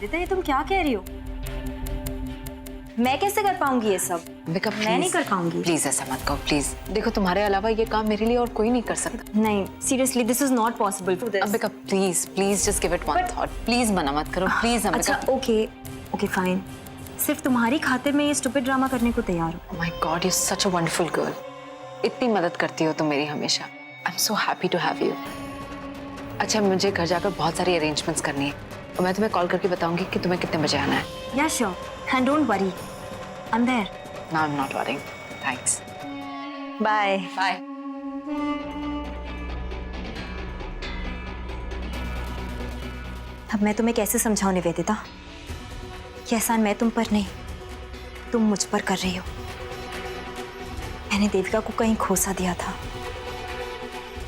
निवेदिता, ये तुम क्या कह रही हो? मैं कैसे कर पाऊंगी ये सब? मैं नहीं कर पाऊंगी। प्लीज ऐसा मत कहो प्लीज। देखो तुम्हारे अलावा ये काम मेरे लिए और कोई नहीं कर सकता। नहीं, seriously this is not possible for this. Ambika please please just give it one thought. Please मना मत करो प्लीज अंबिका। अच्छा ओके फाइन। सिर्फ तुम्हारी खातिर मैं ये स्टूपिड ड्रामा करने को तैयार हूँ। My god, you such a wonderful girl. इतनी मदद करती हो तुम मेरी हमेशा। I am so happy to have you. अच्छा, मुझे घर जाकर बहुत सारी अरेंजमेंट्स करनी है और मैं तुम्हें कॉल करके बताऊंगी कि तुम्हें कितने बजे आना है। Yeah sure, and don't worry, I am there. Now I am not worrying. Thanks. Bye bye. अब मैं तुम्हें कैसे समझाऊं निवेदिता कि एहसान मैं तुम पर नहीं, तुम मुझ पर कर रही हो। मैंने देविका को कहीं खोसा दिया था,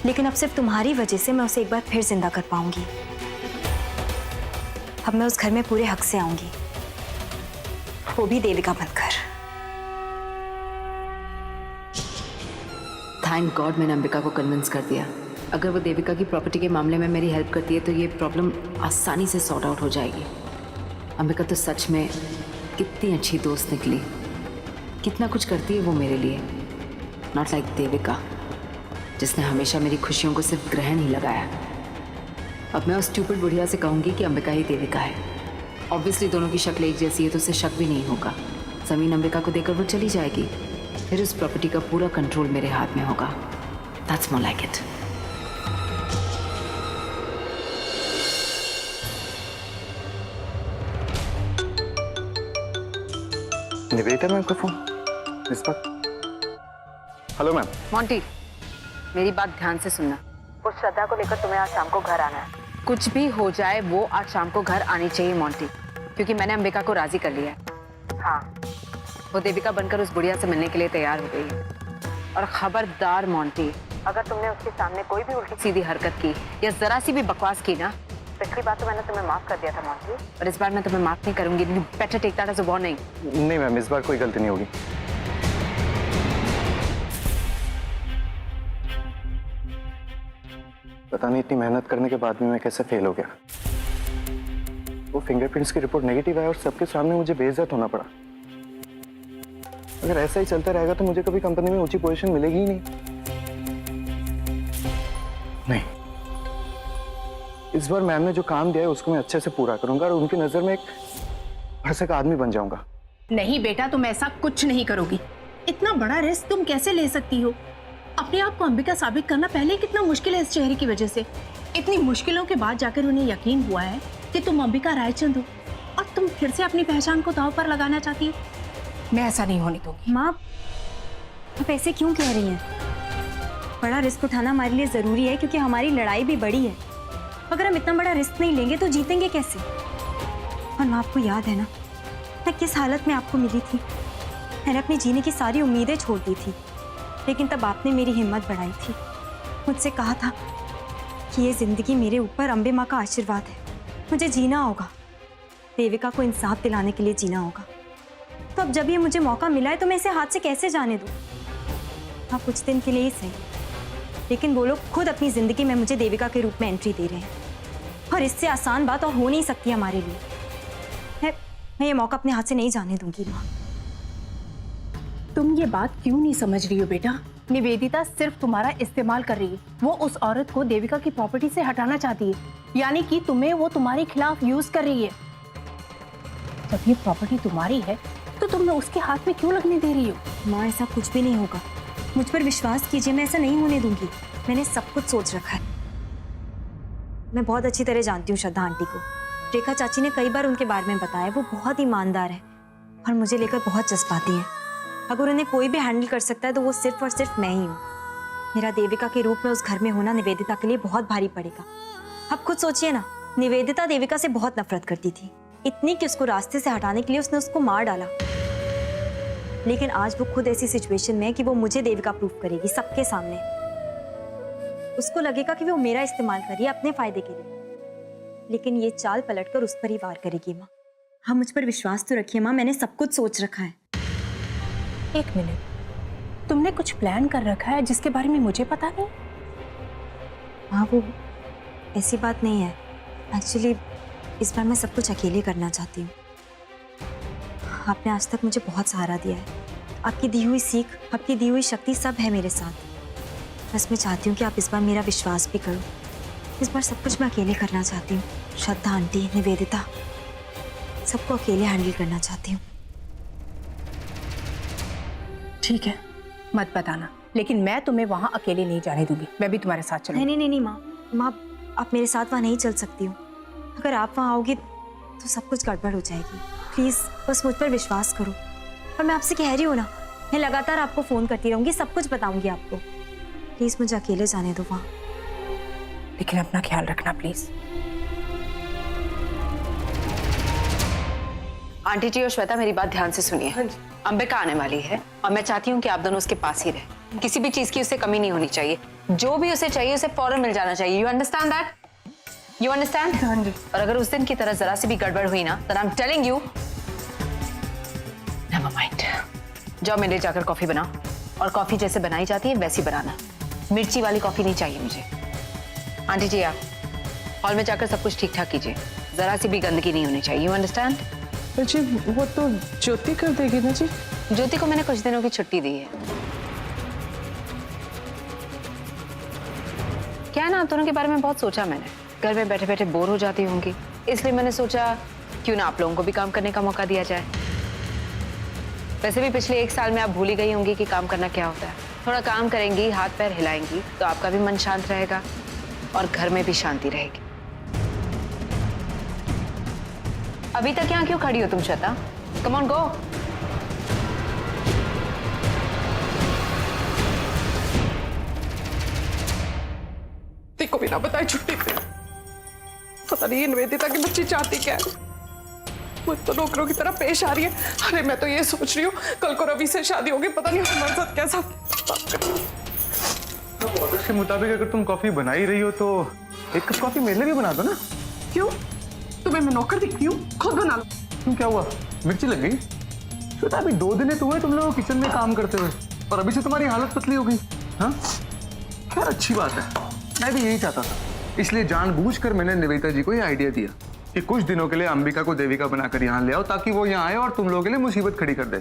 लेकिन अब सिर्फ तुम्हारी वजह से मैं उसे एक बार फिर जिंदा कर पाऊंगी। अब मैं उस घर में पूरे हक से आऊंगी, वो भी देविका बनकर। थैंक गॉड मैंने अंबिका को कन्विंस कर दिया। अगर वो देविका की प्रॉपर्टी के मामले में मेरी हेल्प करती है तो ये प्रॉब्लम आसानी से सॉर्ट आउट हो जाएगी। अंबिका तो सच में कितनी अच्छी दोस्त निकली। कितना कुछ करती है वो मेरे लिए। नॉट लाइक देविका, जिसने हमेशा मेरी खुशियों को सिर्फ ग्रहण ही लगाया। अब मैं उस स्टूपिड बुढ़िया से कहूँगी कि अंबिका ही देविका है। ऑब्वियसली दोनों की शक्ल एक जैसी है तो उसे शक भी नहीं होगा। ज़मीन अंबिका को देकर वो चली जाएगी, फिर उस प्रॉपर्टी का पूरा कंट्रोल मेरे हाथ में होगा। That's more like it. Nivedita ma'am का फोन इस वक्त। Hello ma'am. मॉन्टी, मेरी बात ध्यान से सुनना। वो श्रद्धा को लेकर तुम्हें आज शाम को घर आना है। कुछ भी हो जाए वो आज शाम को घर आनी चाहिए मॉन्टी, क्योंकि मैंने अंबिका को राजी कर लिया है। हाँ, वो देविका बनकर उस बुढ़िया से मिलने के लिए तैयार हो गई है। और खबरदार मॉन्टी, अगर तुमने उसके सामने कोई भी उल्टी सीधी हरकत की या जरा सी भी बकवास की ना, पिछली बार तो मैंने तुम्हें माफ कर दिया था मॉन्टी, और इस बार मैं तुम्हें माफ नहीं करूंगी। Better take that as a warning. नहीं मैम, इस बार कोई गलती नहीं होगी। पता नहीं इतनी मेहनत करने के बाद भी मैं कैसे फेल हो गया। वो फिंगरप्रिंट्स की रिपोर्ट नेगेटिव है और सबके सामने मुझे बेइज्जत होना पड़ा। अगर ऐसा ही चलता रहेगा तो मुझे कभी कंपनी में ऊंची पोजीशन मिलेगी ही नहीं। इस बार मैम ने जो काम दिया है उसको मैं अच्छे से पूरा करूंगा और उनकी नजर में एक भरसक आदमी बन जाऊंगा। नहीं बेटा, तुम ऐसा कुछ नहीं करोगी। इतना बड़ा रिस्क तुम कैसे ले सकती हो? अपने आप को अंबिका साबित करना पहले कितना मुश्किल है इस चेहरे की वजह से। इतनी मुश्किलों के बाद जाकर उन्हें यकीन हुआ है कि तुम अंबिका रायचंद हो और तुम फिर से अपनी पहचान को दांव पर लगाना चाहती हो। मैं ऐसा नहीं होने दूंगी। माँ, आप ऐसे क्यों कह रही हैं? बड़ा रिस्क उठाना हमारे लिए जरूरी है क्योंकि हमारी लड़ाई भी बड़ी है। अगर हम इतना बड़ा रिस्क नहीं लेंगे तो जीतेंगे कैसे? और माँ, आपको याद है ना मैं किस हालत में आपको मिली थी? मैंने अपनी जीने की सारी उम्मीदें छोड़ दी थी, लेकिन तब आपने मेरी हिम्मत बढ़ाई थी। मुझसे कहा था कि ये जिंदगी मेरे ऊपर अम्बे माँ का आशीर्वाद है, मुझे जीना होगा, देविका को इंसाफ दिलाने के लिए जीना होगा। तो अब जब ये मुझे मौका मिला है तो मैं इसे हाथ से कैसे जाने दूं? हाँ, कुछ दिन के लिए ही सही, लेकिन वो लोग खुद अपनी जिंदगी में मुझे देविका के रूप में एंट्री दे रहे हैं और इससे आसान बात और हो नहीं सकती हमारे लिए। मैं ये मौका अपने हाथ से नहीं जाने दूंगी माँ। तुम ये बात क्यों नहीं समझ रही हो बेटा? निवेदिता सिर्फ तुम्हारा इस्तेमाल कर रही है। वो उस औरत को देविका की प्रॉपर्टी से हटाना चाहती है, यानी कि तुम्हें वो तुम्हारे खिलाफ यूज कर रही है। जब ये प्रॉपर्टी तुम्हारी है तो तुम उसके हाथ में क्यों लगने दे रही हो? माँ, ऐसा कुछ भी नहीं होगा, मुझ पर विश्वास कीजिए, मैं ऐसा नहीं होने दूंगी। मैंने सब कुछ सोच रखा है। मैं बहुत अच्छी तरह जानती हूँ श्रद्धा आंटी को। रेखा चाची ने कई बार उनके बारे में बताया। वो बहुत ईमानदार है और मुझे लेकर बहुत जज्बाती है। अगर उन्हें कोई भी हैंडल कर सकता है तो वो सिर्फ और सिर्फ मैं ही हूँ। मेरा देविका के रूप में उस घर में होना निवेदिता के लिए बहुत भारी पड़ेगा। आप खुद सोचिए ना, निवेदिता देविका से बहुत नफरत करती थी, इतनी कि उसको रास्ते से हटाने के लिए उसने उसको मार डाला। लेकिन आज वो खुद ऐसी सिचुएशन में है कि वो मुझे देविका प्रूफ करेगी सबके सामने। उसको लगेगा कि वो मेरा इस्तेमाल कर रही है अपने फायदे के लिए, लेकिन ये चाल पलटकर उस पर ही वार करेगी। माँ, हाँ, मुझ पर विश्वास तो रखिए माँ, मैंने सब कुछ सोच रखा है। एक मिनट, तुमने कुछ प्लान कर रखा है जिसके बारे में मुझे पता नहीं? हाँ, वो ऐसी बात नहीं है। एक्चुअली इस बार मैं सब कुछ अकेले करना चाहती हूँ। आपने आज तक मुझे बहुत सहारा दिया है। आपकी दी हुई सीख, आपकी दी हुई शक्ति सब है मेरे साथ। बस मैं चाहती हूँ कि आप इस बार मेरा विश्वास भी करो। इस बार सब कुछ मैं अकेले करना चाहती हूँ। श्रद्धा आंटी, निवेदिता, सबको अकेले हैंडल करना चाहती हूँ। ठीक है, मत बताना, लेकिन मैं तुम्हें वहां अकेले नहीं जाने दूंगी। मैं भी तुम्हारे साथ चलूंगी। नहीं नहीं नहीं माँ, आप मेरे साथ वहाँ नहीं चल सकती हो। अगर आप वहाँ आओगी तो सब कुछ गड़बड़ हो जाएगी। प्लीज़ बस मुझ पर विश्वास करो। और मैं आपसे कह रही हूँ ना, मैं लगातार आपको फ़ोन करती रहूँगी, सब कुछ बताऊँगी आपको। प्लीज़ मुझे अकेले जाने दो वहाँ। लेकिन अपना ख्याल रखना प्लीज। आंटी जी और श्वेता, मेरी बात ध्यान से सुनिए। अंबिका आने वाली है और मैं चाहती हूँ कि आप दोनों उसके पास ही रहे। किसी भी चीज की उसे कमी नहीं होनी चाहिए। जो भी उसे चाहिए उसे फौरन मिल जाना चाहिए। You understand that? You understand? हाँ जी। और अगर उस दिन की तरह जरा सी भी गड़बड़ हुई ना, तो I am telling you, never mind. जाओ मेरे लिए जाकर कॉफी बनाओ, और कॉफी जैसे बनाई जाती है वैसी बनाना। मिर्ची वाली कॉफी नहीं चाहिए मुझे। आंटी जी, आप हॉल में जाकर सब कुछ ठीक ठाक कीजिए। जरा सी भी गंदगी नहीं होनी चाहिए। You understand? जी वो तो ज्योति कर देगी ना जी। ज्योति को मैंने कुछ दिनों की छुट्टी दी है। क्या है ना, आप दोनों के बारे में बहुत सोचा मैंने। घर में बैठे बैठे बोर हो जाती होंगी, इसलिए मैंने सोचा क्यों ना आप लोगों को भी काम करने का मौका दिया जाए। वैसे भी पिछले 1 साल में आप भूल ही गई होंगी कि काम करना क्या होता है। थोड़ा काम करेंगी, हाथ पैर हिलाएंगी, तो आपका भी मन शांत रहेगा और घर में भी शांति रहेगी। अभी तक यहाँ क्यों खड़ी हो तुम श्वेता? कम ऑन, गो। को भी ना बताई छुट्टी पे। पता नहीं ये निवेदिता की बच्ची चाहती क्या है। वो तो नौकरों की तरह पेश आ रही है। अरे मैं तो ये सोच रही हूँ कल को रवि से शादी होगी, पता नहीं हमारे साथ कैसा। ऑर्डर के मुताबिक अगर तुम कॉफी बना ही रही हो तो एक कप कॉफी मेरे लिए भी बना दो ना। क्यों? तुम्हें मैं नौकर दिखती हूँ? खुद बना लो। तुम क्या हुआ, मिर्ची लग गई? श्वेता, अभी 2 दिन हुए तुम लोग किचन में काम करते हुए, और अभी से तुम्हारी हालत पतली हो गई। हाँ, खैर अच्छी बात है। मैं भी यही चाहता था, इसलिए जानबूझकर मैंने निवेदिता जी को ये आइडिया दिया कि कुछ दिनों के लिए अंबिका को देविका बनाकर यहाँ ले आओ, ताकि वो यहाँ आए और तुम लोगों के लिए मुसीबत खड़ी कर दे।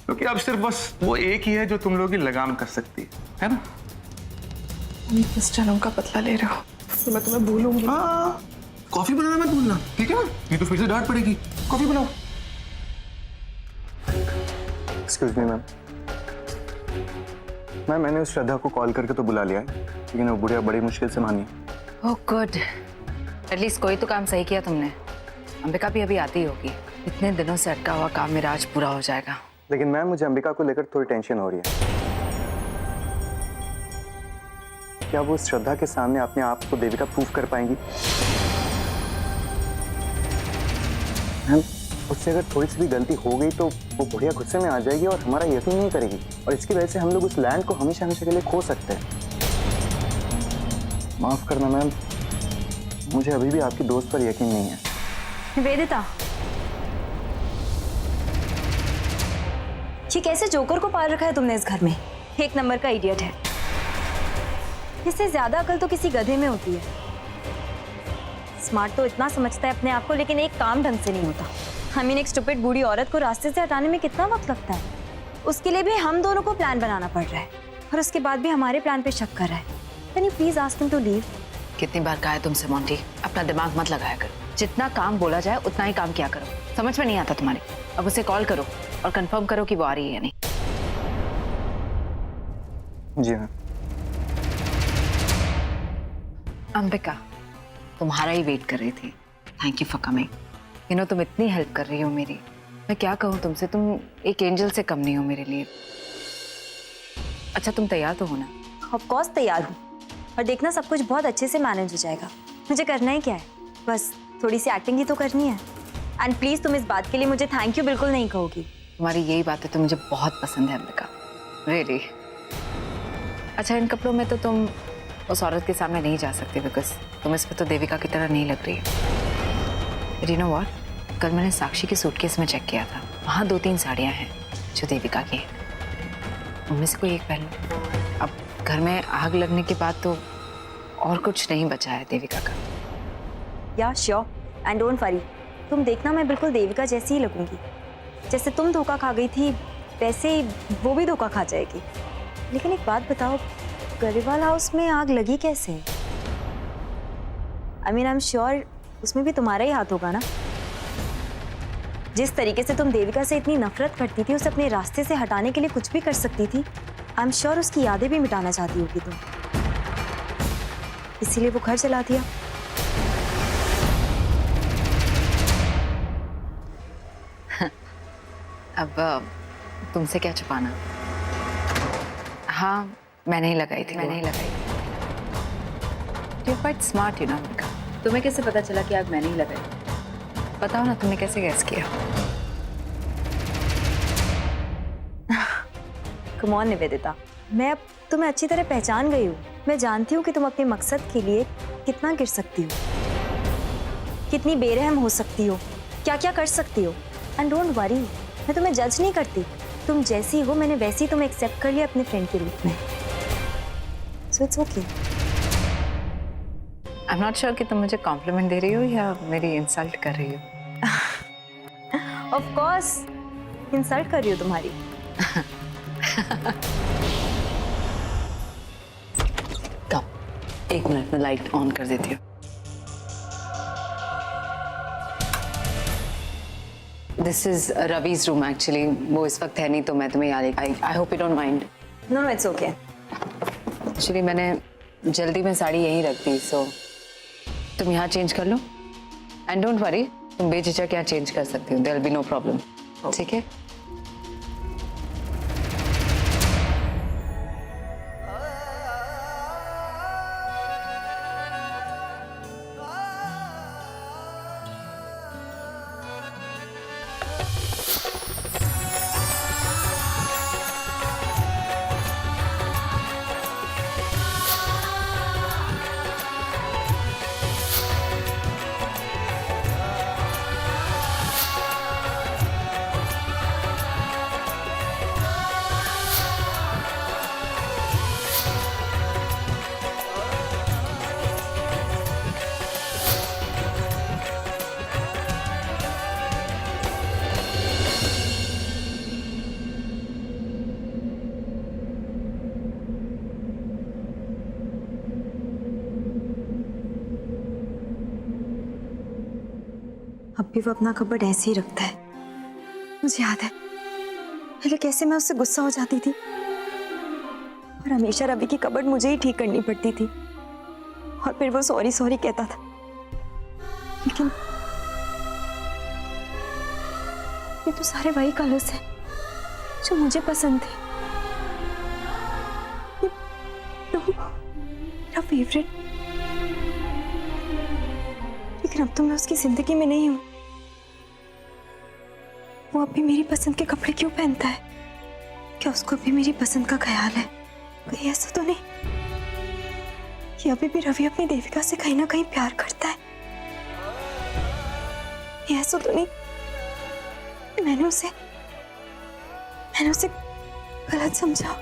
क्योंकि अब सिर्फ बस वो एक ही है जो तुम लोगों की लगाम कर सकती है ना? किस जन्म का बदला ले रहे हो? तो मैं तुम्हें भूलूंगी। हाँ, कॉफी बनाना मत भूलना, ठीक है ना? ये तो फिर से डांट पड़ेगी। कॉफी बनाओ। Excuse me ma'am. मैम, मैंने उस श्रद्धा को कॉल करके तो बुला लिया है, लेकिन वो बुढ़िया बड़ी मुश्किल से मानी। ओह गुड, एटलीस्ट कोई तो काम सही किया तुमने। अंबिका भी अभी आती होगी। इतने दिनों से अटका हुआ काम मेरा आज पूरा हो जाएगा। लेकिन मैम, मुझे अंबिका को लेकर थोड़ी टेंशन हो रही है। क्या वो श्रद्धा के सामने अपने आप को देविका प्रूव कर पाएंगी? मैम, उससे अगर थोड़ी सी भी गलती हो गई तो वो बुढ़िया गुस्से में आ जाएगी और हमारा यकीन नहीं करेगी, और इसकी वजह से हम लोग उस लैंड को हमेशा हमेशा के लिए खो सकते हैं। माफ करना मैम, मुझे अभी भी आपकी दोस्त पर यकीन नहीं है। निवेदिता, ये कैसे जोकर को पाल रखा है तुमने इस घर में? 1 नंबर का इडियट है। इससे ज्यादा अकल तो किसी गधे में होती है। स्मार्ट तो इतना समझता है अपने आप को, लेकिन एक काम ढंग से नहीं होता। I mean, एक स्टूपिड बूढ़ी औरत को रास्ते से हटाने में कितना वक्त लगता है? उसके लिए भी हम दोनों को प्लान बनाना पड़ रहा है, और उसके बाद भी हमारे प्लान पे शक कर रहा है। Can you please ask him to leave? कितनी बार कहा है तुमसे मोंटी, अपना दिमाग मत लगाया करो। जितना काम बोला जाए उतना ही काम किया करो। समझ में नहीं आता तुम्हारे? अब उसे कॉल करो और कंफर्म करो कि वो आ रही है या नहीं। जी हाँ। अंबिका, तुम्हारा ही वेट कर रही थी। Thank you for coming. You know, तुम इतनी हेल्प कर रही हो मेरी, मैं क्या कहूँ तुमसे। तुम एक एंजल से कम नहीं हो मेरे लिए। अच्छा, तुम तैयार तो हो ना? ऑफ कोर्स तैयार हूँ, और देखना सब कुछ बहुत अच्छे से मैनेज हो जाएगा। मुझे करना ही क्या है, बस थोड़ी सी एक्टिंग ही तो करनी है। एंड प्लीज तुम इस बात के लिए मुझे थैंक यू बिल्कुल नहीं कहोगी। तुम्हारी यही बातें तो मुझे बहुत पसंद है अंबिका, रियली। अच्छा, इन कपड़ों में तो तुम उस औरत के सामने नहीं जा सकती, बिकॉज तुम इसमें तो देविका की तरह नहीं लग रही है। यू नो व्हाट, कल मैंने साक्षी के सूटकेस में चेक किया था, वहाँ 2-3 साड़ियाँ हैं जो देविका की हैं। उनमें से कोई एक पहन लो। अब घर में आग लगने के बाद तो और कुछ नहीं बचा है देविका का। या श्योर, एंड डोंट वरी, तुम देखना मैं बिल्कुल देविका जैसी ही लगूंगी। जैसे तुम धोखा खा गई थी वैसे ही वो भी धोखा खा जाएगी। लेकिन एक बात बताओ, गरेवाल हाउस में आग लगी कैसे? I mean I am sure उसमें भी तुम्हारा ही हाथ होगा ना। जिस तरीके से तुम देविका से इतनी नफरत करती थी, उसे अपने रास्ते से हटाने के लिए कुछ भी कर सकती थी। आई एम श्योर उसकी यादें भी मिटाना चाहती होगी तुम, इसीलिए वो घर जला दिया। अब तुमसे क्या छुपाना। हाँ, मैंने ही लगाई थी, मैंने ही लगाई थी। You're quite smart, you know, Ambika. तुम्हें कैसे पता चला कि आग मैंने ही लगाई? बताओ ना, तुमने कैसे गैस किया? कम ऑन निवेदिता, मैं अब तुम्हें अच्छी तरह पहचान गई हूँ। मैं जानती हूँ कि तुम अपने मकसद के लिए कितना गिर सकती हो, कितनी बेरहम हो सकती हो, क्या क्या कर सकती हो। एंड डोंट वरी, मैं तुम्हें जज नहीं करती। तुम जैसी हो मैंने वैसी तुम्हें एक्सेप्ट कर लिया अपने फ्रेंड के रूप में। So it's okay. I am not sure कि तुम मुझे कॉम्प्लीमेंट दे रही हो या मेरी इंसल्ट कर रही हो। ऑफ कोर्स इंसल्ट कर रही हो तुम्हारी। कम, 1 मिनट में लाइट ऑन कर देती हूँ। This is Ravi's room actually. वो इस वक्त है नहीं तो मैं तुम्हें याद I hope you don't mind. No it's okay. Actually मैंने जल्दी में साड़ी यहीं रख दी, सो तुम यहाँ चेंज कर लो। एंड डोंट वरी, तुम बेझिझक यहाँ चेंज कर सकती हो, there will be no problem. ठीक है? अब भी वो अपना कपबोर्ड ऐसे ही रखता है। मुझे याद है पहले कैसे मैं उससे गुस्सा हो जाती थी और हमेशा रवि की कपबोर्ड मुझे ही ठीक करनी पड़ती थी और फिर वो सॉरी सॉरी कहता था। लेकिन ये तो सारे वही कलर्स हैं जो मुझे पसंद थे। ये तो मेरा फेवरेट। लेकिन अब तो मैं उसकी जिंदगी में नहीं हूं। वो अब भी मेरी पसंद के कपड़े क्यों पहनता है? क्या उसको भी मेरी पसंद का ख्याल है? कहीं ऐसा तो नहीं कि अभी भी रवि अपनी देविका से कहीं ना कहीं प्यार करता है? ये ऐसा तो नहीं कि मैंने उसे गलत समझा?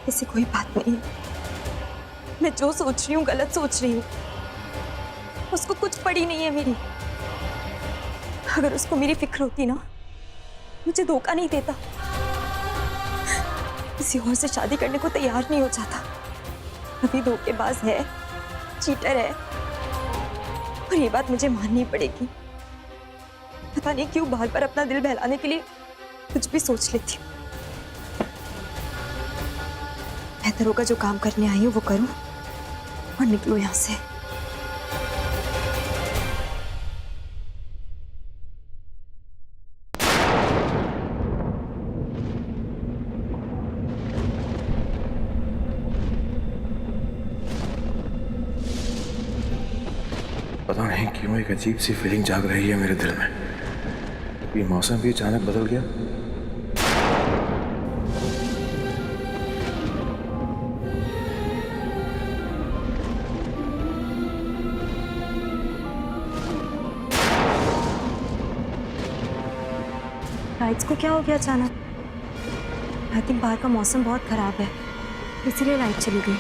ऐसी कोई बात नहीं। मैं जो सोच रही हूँ गलत सोच रही हूँ। उसको कुछ पड़ी नहीं है मेरी। अगर उसको मेरी फिक्र होती ना, मुझे धोखा नहीं देता, किसी और से शादी करने को तैयार नहीं हो जाता। अभी धोखेबाज है, चीटर है, और ये बात मुझे माननी पड़ेगी। पता नहीं क्यों बार बार अपना दिल बहलाने के लिए कुछ भी सोच लेती हूँ। बेहतर होगा जो काम करने आई हूँ वो करूँ और निकलूं यहाँ से। पता नहीं क्यों एक अजीब सी फीलिंग जाग रही है मेरे दिल में। ये मौसम भी अचानक बदल गया। लाइट्स को क्या हो गया अचानक? आई थिंक बाहर का मौसम बहुत खराब है, इसलिए लाइट चली गई।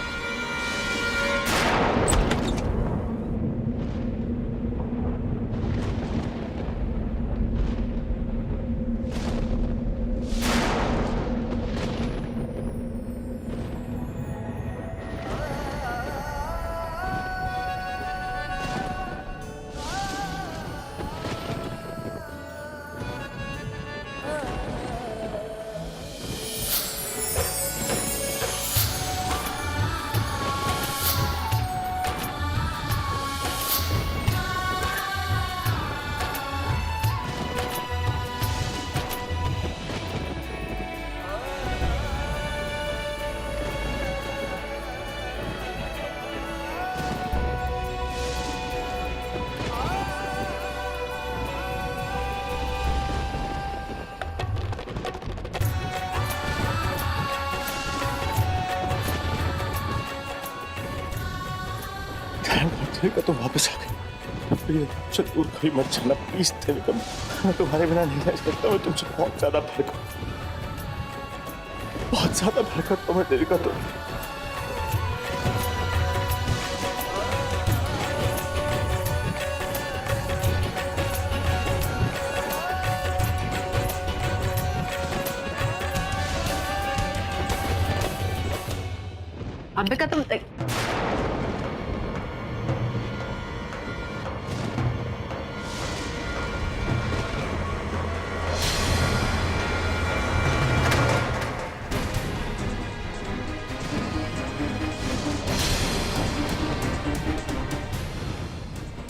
देविका तो वापस आ गई। प्लीज मुझसे दूर कहीं मत जाना प्लीज देविका, मैं तुम्हारे बिना नहीं रह सकता। मैं तुमसे बहुत ज्यादा भड़का तो मैं देविका। तो अंबिका तुम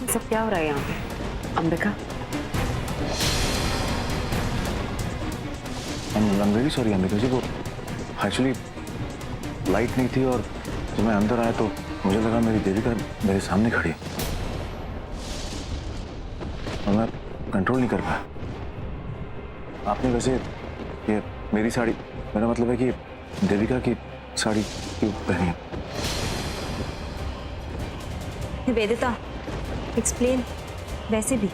सब क्या हो रहा है यहाँ पे Ambika? I'm very sorry Ambika जी, वो एक्चुअली लाइट नहीं थी और जब मैं अंदर आया तो मुझे लगा मेरी देविका मेरे सामने खड़ी और मैं कंट्रोल नहीं कर पाया। आपने वैसे ये मेरी साड़ी, मेरा मतलब है कि देविका की साड़ी क्यों पहनी है? निवेदिता एक्सप्लेन। वैसे भी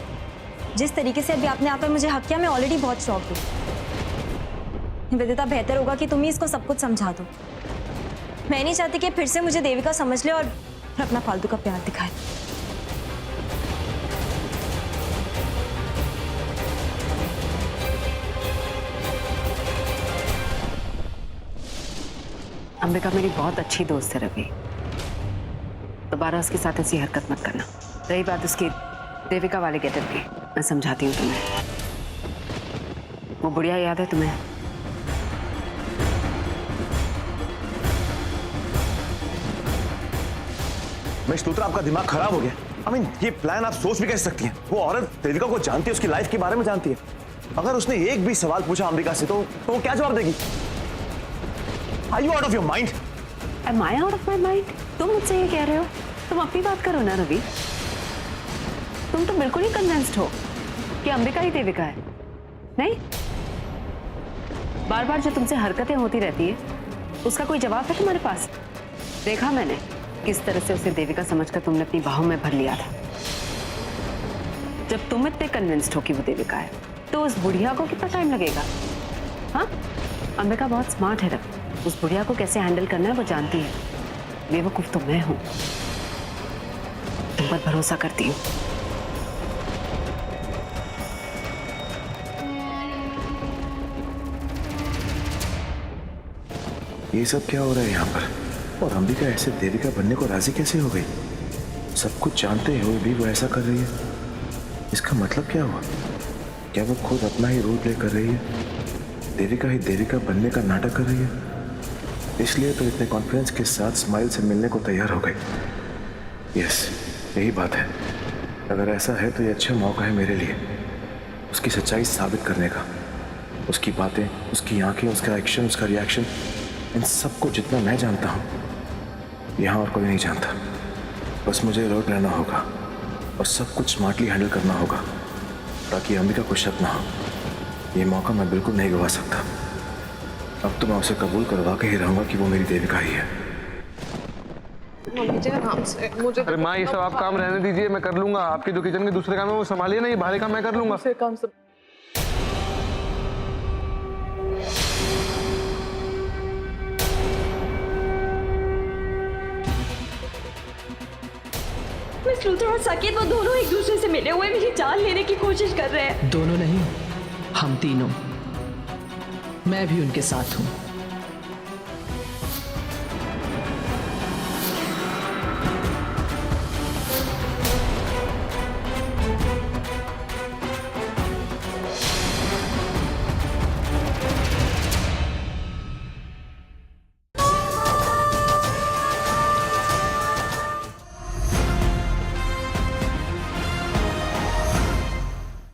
जिस तरीके से अभी आपने यहाँ पे मुझे हक किया, मैं ऑलरेडी बहुत शॉक हूँ। निवेदिता बेहतर होगा कि तुम ही इसको सब कुछ समझा दो। मैं नहीं चाहती कि फिर से मुझे देविका समझ ले और अपना फालतू का प्यार दिखाए। अंबिका मेरी बहुत अच्छी दोस्त है रवि, दोबारा उसके साथ ऐसी हरकत मत करना। रही बात उसकी देविका वाले गेटअप की, मैं समझाती हूँ तुम्हें। वो बुढ़िया याद है तुम्हें? मिस लूथरा, आपका दिमाग खराब हो गया। I mean, ये प्लान आप सोच भी कैसे सकती हैं? वो औरत देविका को जानती है, उसकी लाइफ के बारे में जानती है। अगर उसने एक भी सवाल पूछा अंबिका से तो वो क्या जवाब देगी? Are you out of your mind? Am I out of my mind? तुम मुझसे ये कह रहे हो? तुम अपनी बात करो ना रवि। तुम तो बिल्कुल ही कन्विंस्ड हो कि अंबिका ही देविका है, नहीं? बार बार जो तुमसे हरकतें होती रहती है उसका कोई जवाब है तुम्हारे पास? देखा मैंने किस तरह से उसे देविका समझकर तुमने अपनी बाहों में भर लिया था। जब तुम इतने कन्विंस्ड हो कि वो देविका है तो उस बुढ़िया को कितना टाइम लगेगा? हाँ, अंबिका बहुत स्मार्ट है रवि, उस बुढ़िया को कैसे हैंडल करना है वो जानती है। बेवकूफ तो मैं हूं, तुम पर भरोसा करती हूँ। ये सब क्या हो रहा है यहाँ पर? और अंबिका ऐसे देविका बनने को राजी कैसे हो गई? सब कुछ जानते हुए भी वो ऐसा कर रही है, इसका मतलब क्या हुआ? क्या वो खुद अपना ही रोल प्ले कर रही है? देविका ही देविका बनने का नाटक कर रही है, इसलिए तो इतने कॉन्फिडेंस के साथ स्माइल से मिलने को तैयार हो गई। यस, यही बात है। अगर ऐसा है तो ये अच्छा मौका है मेरे लिए उसकी सच्चाई साबित करने का। उसकी बातें, उसकी आंखें, उसका एक्शन, उसका रिएक्शन, इन सबको जितना मैं जानता हूँ यहाँ और कोई नहीं जानता। बस मुझे अलर्ट रहना होगा और सब कुछ स्मार्टली हैंडल करना होगा ताकि अंबिका को शक ना हो। ये मौका मैं बिल्कुल नहीं गवा सकता। अब तो मैं उसे कबूल करवा के ही रहूंगा कि वो मेरी देविका ही है। मुझे आराम से, मुझे अरे माँ, ये सब आप काम रहने दीजिए, मैं कर लूंगा। आपके जो किचन के दूसरे काम है वो संभालिए ना, ये बाहर काम मैं कर लूंगा। दूसरे काम सब मिस लूथर और साकेत वो दोनों एक दूसरे से मिले हुए मेरी जान लेने की कोशिश कर रहे हैं। दोनों नहीं, हम तीनों। मैं भी उनके साथ हूं।